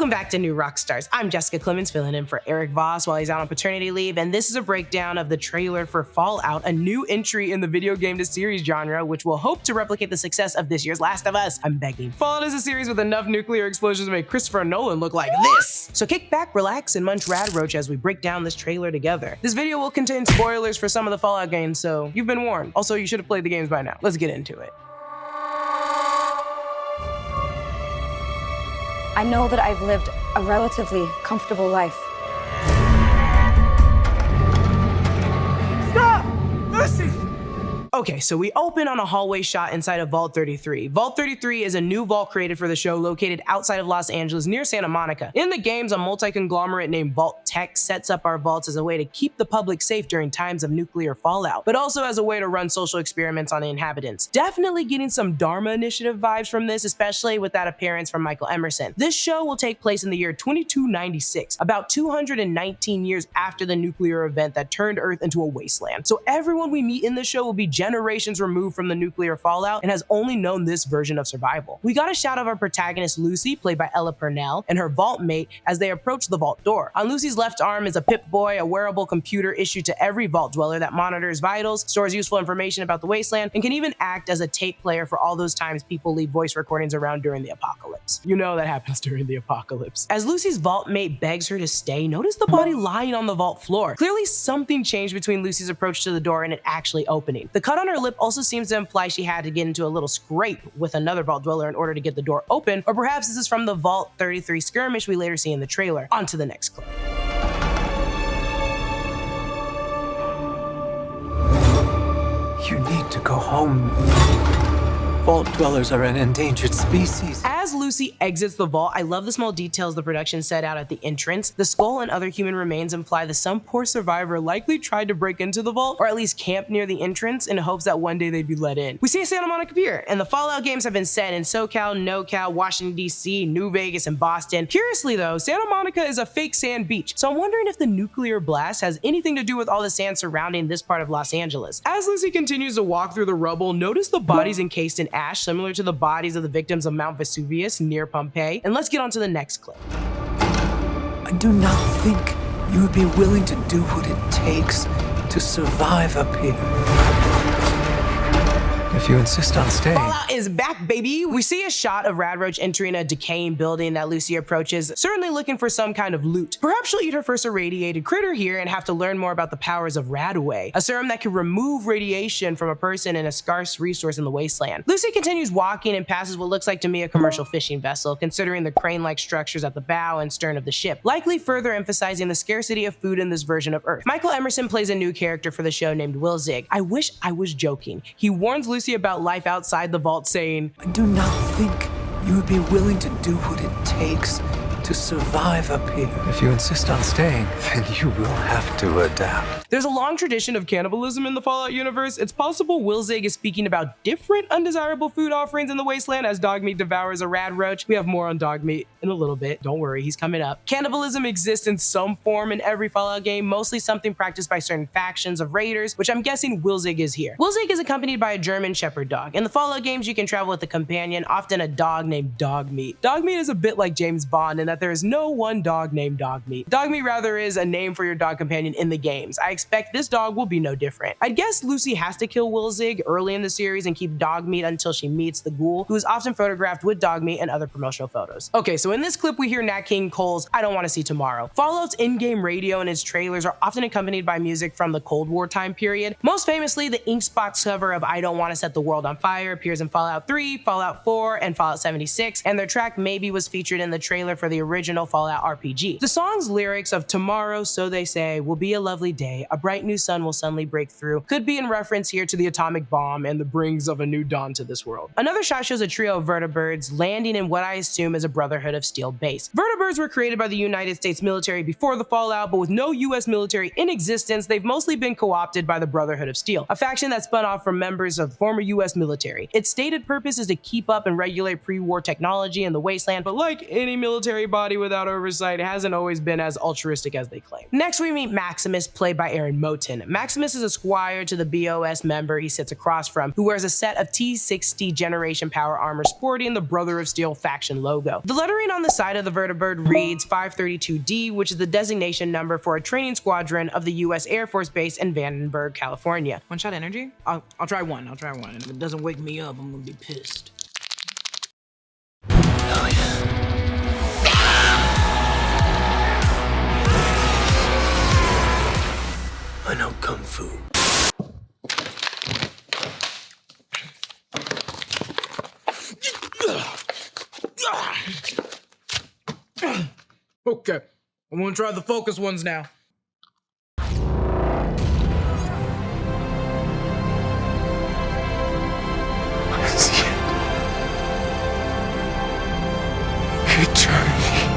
Welcome back to New Rockstars. I'm Jessica Clemons filling in for Eric Voss while he's out on paternity leave, and this is a breakdown of the trailer for Fallout, a new entry in the video game to series genre, which will hope to replicate the success of this year's Last of Us. I'm begging. Fallout is a series with enough nuclear explosions to make Christopher Nolan look like this. So kick back, relax, and munch radroach as we break down this trailer together. This video will contain spoilers for some of the Fallout games, so you've been warned. Also, you should have played the games by now. Let's get into it. I know that I've lived a relatively comfortable life. Stop! Lucy! Okay, so we open on a hallway shot inside of Vault 33. Vault 33 is a new vault created for the show located outside of Los Angeles near Santa Monica. In the games, a multi-conglomerate named Vault Tech sets up our vaults as a way to keep the public safe during times of nuclear fallout, but also as a way to run social experiments on the inhabitants. Definitely getting some Dharma Initiative vibes from this, especially with that appearance from Michael Emerson. This show will take place in the year 2296, about 219 years after the nuclear event that turned Earth into a wasteland. So everyone we meet in the show will be generations removed from the nuclear fallout and has only known this version of survival. We got a shot of our protagonist Lucy, played by Ella Purnell, and her vault mate as they approach the vault door. On Lucy's left arm is a Pip-Boy, a wearable computer issued to every vault dweller that monitors vitals, stores useful information about the wasteland, and can even act as a tape player for all those times people leave voice recordings around during the apocalypse. You know that happens during the apocalypse. As Lucy's vault mate begs her to stay, notice the body lying on the vault floor. Clearly something changed between Lucy's approach to the door and it actually opening. The cut on her lip also seems to imply she had to get into a little scrape with another vault dweller in order to get the door open, or perhaps this is from the Vault 33 skirmish we later see in the trailer. On to the next clip. You need to go home. Vault dwellers are an endangered species. As Lucy exits the vault, I love the small details the production set out at the entrance. The skull and other human remains imply that some poor survivor likely tried to break into the vault, or at least camp near the entrance in hopes that one day they'd be let in. We see Santa Monica Pier, and the Fallout games have been set in SoCal, NoCal, Washington, D.C., New Vegas, and Boston. Curiously though, Santa Monica is a fake sand beach, so I'm wondering if the nuclear blast has anything to do with all the sand surrounding this part of Los Angeles. As Lucy continues to walk through the rubble, notice the bodies encased in ash similar to the bodies of the victims of Mount Vesuvius near Pompeii. And let's get on to the next clip. I do not think you would be willing to do what it takes to survive up here. If you insist on staying. Fallout is back, baby! We see a shot of Radroach entering a decaying building that Lucy approaches, certainly looking for some kind of loot. Perhaps she'll eat her first irradiated critter here and have to learn more about the powers of Radaway, a serum that can remove radiation from a person and a scarce resource in the wasteland. Lucy continues walking and passes what looks like to me a commercial fishing vessel, considering the crane-like structures at the bow and stern of the ship, likely further emphasizing the scarcity of food in this version of Earth. Michael Emerson plays a new character for the show named Will Zig. I wish I was joking. He warns Lucy about life outside the vault, saying, I do not think you would be willing to do what it takes to survive up here. If you insist on staying, then you will have to adapt. There's a long tradition of cannibalism in the Fallout universe. It's possible Will Zig is speaking about different undesirable food offerings in the wasteland as Dogmeat devours a radroach. We have more on Dogmeat in a little bit. Don't worry, he's coming up. Cannibalism exists in some form in every Fallout game, mostly something practiced by certain factions of raiders, which I'm guessing Will Zig is here. Will Zig is accompanied by a German Shepherd dog. In the Fallout games, you can travel with a companion, often a dog named Dogmeat. Dogmeat is a bit like James Bond in that there is no one dog named Dogmeat. Dogmeat rather is a name for your dog companion in the games. I expect this dog will be no different. I'd guess Lucy has to kill Will Zig early in the series and keep Dogmeat until she meets the ghoul, who is often photographed with Dogmeat and other promotional photos. Okay, so in this clip we hear Nat King Cole's I Don't Want to See Tomorrow. Fallout's in-game radio and its trailers are often accompanied by music from the Cold War time period. Most famously, the Inksbox cover of I Don't Want to Set the World on Fire appears in Fallout 3, Fallout 4, and Fallout 76, and their track Maybe was featured in the trailer for the original Fallout RPG. The song's lyrics of tomorrow, so they say, will be a lovely day, a bright new sun will suddenly break through, could be in reference here to the atomic bomb and the brings of a new dawn to this world. Another shot shows a trio of vertibirds landing in what I assume is a Brotherhood of Steel base. Vertibirds were created by the United States military before the Fallout, but with no US military in existence, they've mostly been co-opted by the Brotherhood of Steel, a faction that spun off from members of the former US military. Its stated purpose is to keep up and regulate pre-war technology in the wasteland, but like any military body without oversight hasn't always been as altruistic as they claim. Next, we meet Maximus, played by Aaron Moten. Maximus is a squire to the BOS member he sits across from, who wears a set of T-60 generation power armor sporting the Brother of Steel faction logo. The lettering on the side of the vertibird reads 532D, which is the designation number for a training squadron of the US Air Force Base in Vandenberg, California. One-shot energy? I'll try one. And if it doesn't wake me up, I'm gonna be pissed. Oh, yeah. I know Kung Fu. Okay, I'm gonna try the focus ones now. Eternity.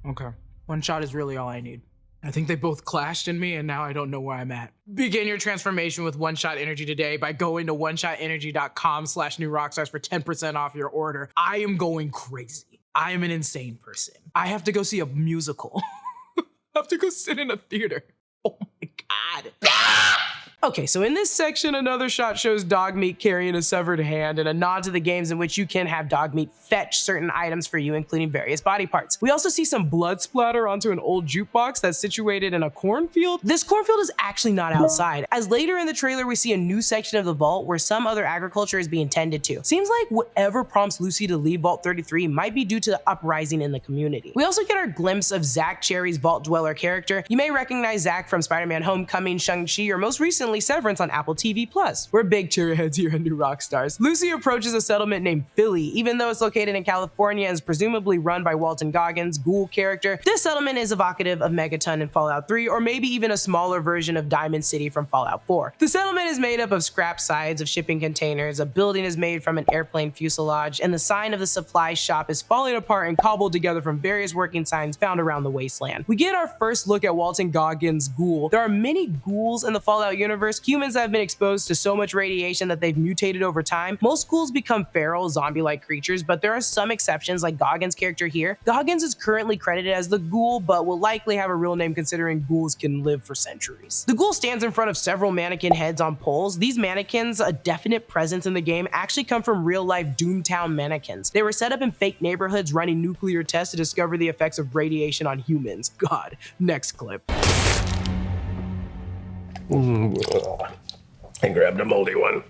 Okay, one shot is really all I need. I think they both clashed in me, and now I don't know where I'm at. Begin your transformation with one-shot energy today by going to oneshotenergy.com/newrockstars for 10% off your order. I am going crazy. I am an insane person. I have to go see a musical. I have to go sit in a theater. Oh my God. Okay, so in this section, another shot shows Dogmeat carrying a severed hand and a nod to the games in which you can have Dogmeat fetch certain items for you, including various body parts. We also see some blood splatter onto an old jukebox that's situated in a cornfield. This cornfield is actually not outside, as later in the trailer we see a new section of the vault where some other agriculture is being tended to. Seems like whatever prompts Lucy to leave Vault 33 might be due to the uprising in the community. We also get our glimpse of Zach Cherry's Vault Dweller character. You may recognize Zach from Spider-Man Homecoming, Shang-Chi, or most recently Severance on Apple TV+. We're big cherry heads here at New Rockstars. Lucy approaches a settlement named Philly. Even though it's located in California and is presumably run by Walton Goggins' Ghoul character, this settlement is evocative of Megaton in Fallout 3, or maybe even a smaller version of Diamond City from Fallout 4. The settlement is made up of scrap sides of shipping containers, a building is made from an airplane fuselage, and the sign of the supply shop is falling apart and cobbled together from various working signs found around the wasteland. We get our first look at Walton Goggins' Ghoul. There are many ghouls in the Fallout universe, humans that have been exposed to so much radiation that they've mutated over time. Most ghouls become feral, zombie-like creatures, but there are some exceptions like Goggins' character here. Goggins is currently credited as the Ghoul, but will likely have a real name considering ghouls can live for centuries. The Ghoul stands in front of several mannequin heads on poles. These mannequins, a definite presence in the game, actually come from real-life Doomtown mannequins. They were set up in fake neighborhoods running nuclear tests to discover the effects of radiation on humans. God. Next clip. I grabbed a moldy one.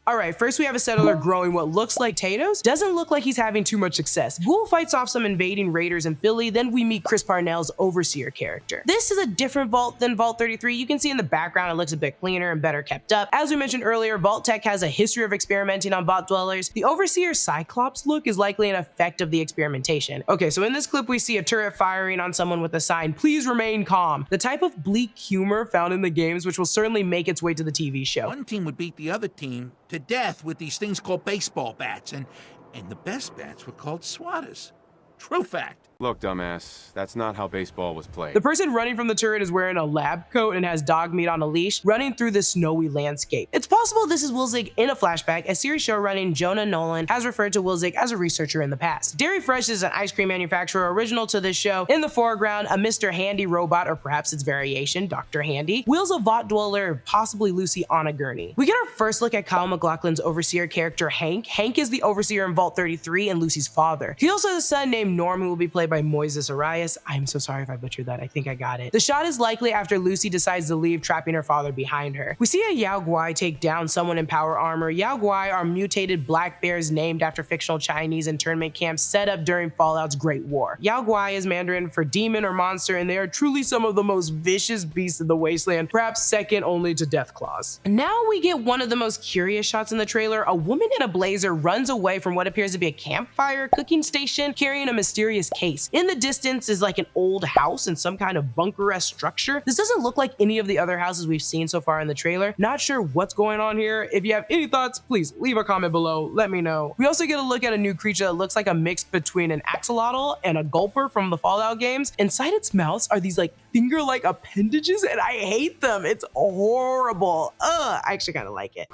Alright, first we have a settler growing what looks like potatoes. Doesn't look like he's having too much success. Ghoul fights off some invading raiders in Philly, then we meet Chris Parnell's Overseer character. This is a different vault than Vault 33. You can see in the background it looks a bit cleaner and better kept up. As we mentioned earlier, Vault Tech has a history of experimenting on Vault Dwellers. The Overseer Cyclops look is likely an effect of the experimentation. Okay, so in this clip we see a turret firing on someone with a sign, "Please remain calm." The type of bleak humor found in the games which will certainly make its way to the TV show. One team would beat the other team to death with these things called baseball bats, and the best bats were called swatters. True fact. Look, dumbass, that's not how baseball was played. The person running from the turret is wearing a lab coat and has Dogmeat on a leash, running through the snowy landscape. It's possible this is Wilzig in a flashback, as series showrunning Jonah Nolan has referred to Wilzig as a researcher in the past. Dairy Fresh is an ice cream manufacturer original to this show. In the foreground, a Mr. Handy robot, or perhaps its variation, Dr. Handy, wheels a Vault Dweller, possibly Lucy, on a gurney. We get our first look at Kyle MacLachlan's Overseer character, Hank. Hank is the Overseer in Vault 33 and Lucy's father. He also has a son named Norm, who will be played by Moises Arias. I'm so sorry if I butchered that. I think I got it. The shot is likely after Lucy decides to leave, trapping her father behind her. We see a Yao Guai take down someone in power armor. Yao Guai are mutated black bears named after fictional Chinese internment camps set up during Fallout's Great War. Yao Guai is Mandarin for demon or monster, and they are truly some of the most vicious beasts in the wasteland, perhaps second only to Deathclaws. Now we get one of the most curious shots in the trailer. A woman in a blazer runs away from what appears to be a campfire cooking station, carrying a mysterious case. In the distance is like an old house and some kind of bunker-esque structure. This doesn't look like any of the other houses we've seen so far in the trailer. Not sure what's going on here. If you have any thoughts, please leave a comment below. Let me know. We also get a look at a new creature that looks like a mix between an axolotl and a gulper from the Fallout games. Inside its mouth are these like finger-like appendages, and I hate them. It's horrible. I actually kind of like it.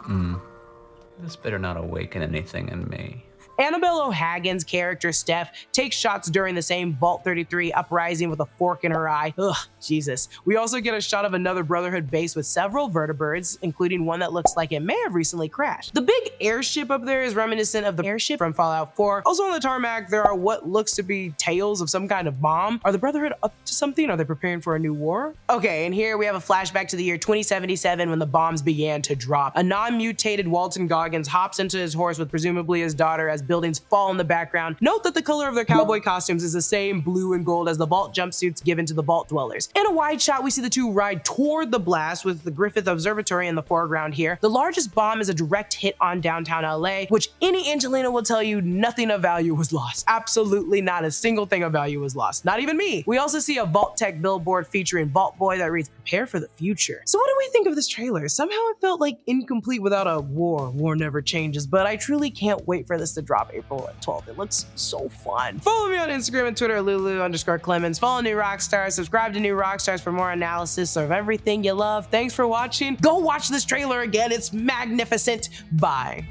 This better not awaken anything in me. Annabelle O'Hagan's character Steph takes shots during the same Vault 33 uprising with a fork in her eye. Ugh, Jesus. We also get a shot of another Brotherhood base with several vertibirds, including one that looks like it may have recently crashed. The big airship up there is reminiscent of the airship from Fallout 4. Also on the tarmac, there are what looks to be tails of some kind of bomb. Are the Brotherhood up to something? Are they preparing for a new war? Okay, and here we have a flashback to the year 2077 when the bombs began to drop. A non-mutated Walton Goggins hops into his horse with presumably his daughter as buildings fall in the background. Note that the color of their cowboy costumes is the same blue and gold as the vault jumpsuits given to the vault dwellers. In a wide shot, we see the two ride toward the blast with the Griffith Observatory in the foreground here. The largest bomb is a direct hit on downtown LA, which any Angelino will tell you nothing of value was lost. Absolutely not a single thing of value was lost. Not even me. We also see a Vault Tech billboard featuring Vault Boy that reads, "Prepare for the future." So what do we think of this trailer? Somehow it felt like incomplete without a war. War never changes, but I truly can't wait for this to drop April 12th. It looks so fun. Follow me on Instagram and Twitter, Lulu_Clemons. Follow New Rockstars. Subscribe to New Rockstars for more analysis of everything you love. Thanks for watching. Go watch this trailer again. It's magnificent. Bye.